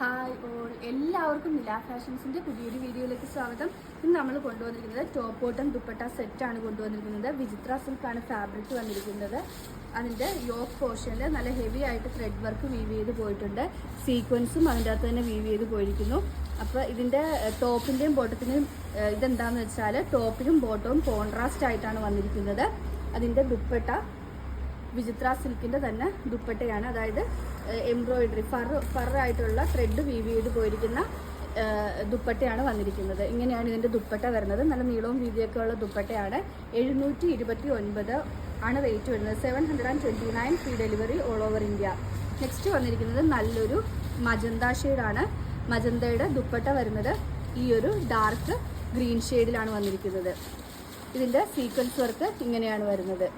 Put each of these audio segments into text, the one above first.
Hi all, എല്ലാവർക്കും നില ഫാഷൻസിൻ്റെ പുതിയൊരു വീഡിയോയിലേക്ക് സ്വാഗതം. ഇന്ന് നമ്മൾ കൊണ്ടുവന്നിരിക്കുന്നത് ടോപ്പ് ബോട്ടം ദുപ്പട്ട സെറ്റാണ് കൊണ്ടുവന്നിരിക്കുന്നത്. വിചിത്ര സിൽക്കാണ് ഫാബ്രിക് വന്നിരിക്കുന്നത്. അതിൻ്റെ യോക്ക് പോർഷനിൽ നല്ല ഹെവി ആയിട്ട് ത്രെഡ് വർക്ക് വീവ് ചെയ്ത് പോയിട്ടുണ്ട്. സീക്വൻസും അതിൻ്റെ അകത്ത് തന്നെ വീവ് ചെയ്ത് പോയിരിക്കുന്നു. അപ്പോൾ ഇതിൻ്റെ ടോപ്പിൻ്റെയും ബോട്ടത്തിൻ്റെയും ഇതെന്താണെന്ന് വെച്ചാൽ ടോപ്പിനും ബോട്ടവും കോൺട്രാസ്റ്റ് ആയിട്ടാണ് വന്നിരിക്കുന്നത്. അതിൻ്റെ ദുപ്പട്ട വിചിത്ര സിൽക്കിൻ്റെ തന്നെ ദുപ്പട്ടയാണ്. അതായത് എംബ്രോയിഡറി ഫറായിട്ടുള്ള ത്രെഡ് വീവ് ചെയ്ത് പോയിരിക്കുന്ന ദുപ്പട്ടയാണ് വന്നിരിക്കുന്നത്. ഇങ്ങനെയാണ് ഇതിൻ്റെ ദുപ്പട്ട വരുന്നത്. നല്ല നീളവും വീതിയൊക്കെ ഉള്ള ദുപ്പട്ടയാണ്. 729 ആണ് റേറ്റ് വരുന്നത്. 729 free delivery all over India. Next വന്നിരിക്കുന്നത് നല്ലൊരു മജന്ത ഷെയ്ഡാണ്. മജന്തയുടെ ദുപ്പട്ട വരുന്നത് ഈ ഒരു ഡാർക്ക് ഗ്രീൻ ഷെയ്ഡിലാണ് വന്നിരിക്കുന്നത്. ഇതിൻ്റെ സീക്വൻസ് വർക്ക് ഇങ്ങനെയാണ് വരുന്നത്.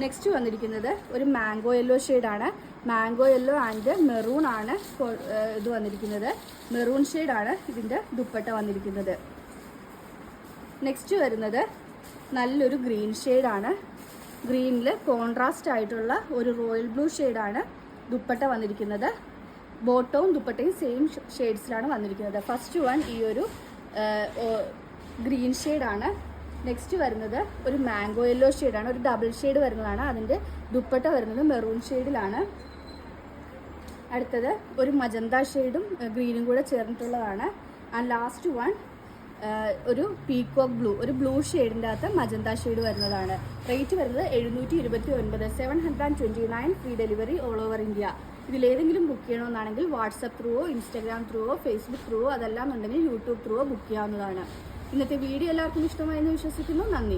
നെക്സ്റ്റ് വന്നിരിക്കുന്നത് ഒരു മാംഗോ യെല്ലോ ഷെയ്ഡാണ്. മാംഗോ യെല്ലോ ആൻഡ് മെറൂൺ ആണ് ഇത് വന്നിരിക്കുന്നത്. മെറൂൺ ഷെയ്ഡാണ് ഇതിൻ്റെ ദുപ്പട്ട വന്നിരിക്കുന്നത്. നെക്സ്റ്റ് വരുന്നത് നല്ലൊരു ഗ്രീൻ ഷെയ്ഡാണ്. ഗ്രീനിൽ കോൺട്രാസ്റ്റ് ആയിട്ടുള്ള ഒരു റോയൽ ബ്ലൂ ഷെയ്ഡാണ് ദുപ്പട്ട വന്നിരിക്കുന്നത്. ബോട്ടവും ദുപ്പട്ടയും സെയിം ഷെയ്ഡ്സിലാണ് വന്നിരിക്കുന്നത്. ഫസ്റ്റ് വൺ ഈ ഒരു ഗ്രീൻ ഷെയ്ഡാണ്. നെക്സ്റ്റ് വരുന്നത് ഒരു മാംഗോ യെല്ലോ ഷെയ്ഡാണ്. ഒരു ഡബിൾ ഷെയ്ഡ് വരുന്നതാണ്. അതിൻ്റെ ദുപ്പട്ട വരുന്നത് മെറൂൺ ഷെയ്ഡിലാണ്. അടുത്തത് ഒരു മജന്ത ഷെയ്ഡും ഗ്രീനും കൂടെ ചേർന്നിട്ടുള്ളതാണ്. ആൻഡ് ലാസ്റ്റ് വൺ ഒരു പീക്കോക്ക് ബ്ലൂ, ഒരു ബ്ലൂ ഷെയ്ഡിൻ്റെ അകത്ത് മജന്ത ഷെയ്ഡ് വരുന്നതാണ്. റേറ്റ് വരുന്നത് 729, 729 free delivery all over India. ഇതിലേതെങ്കിലും ബുക്ക് ചെയ്യണമെന്നാണെങ്കിൽ വാട്സപ്പ് ത്രൂവോ ഇൻസ്റ്റാഗ്രാം ത്രൂവോ ഫേസ്ബുക്ക് ത്രൂവോ അതെല്ലാം ഉണ്ടെങ്കിൽ യൂട്യൂബ് ത്രൂവോ ബുക്ക് ചെയ്യാവുന്നതാണ്. ഇന്നത്തെ വീഡിയോ എല്ലാവർക്കും ഇഷ്ടമായെന്ന് വിശ്വസിക്കുന്നു. നന്ദി.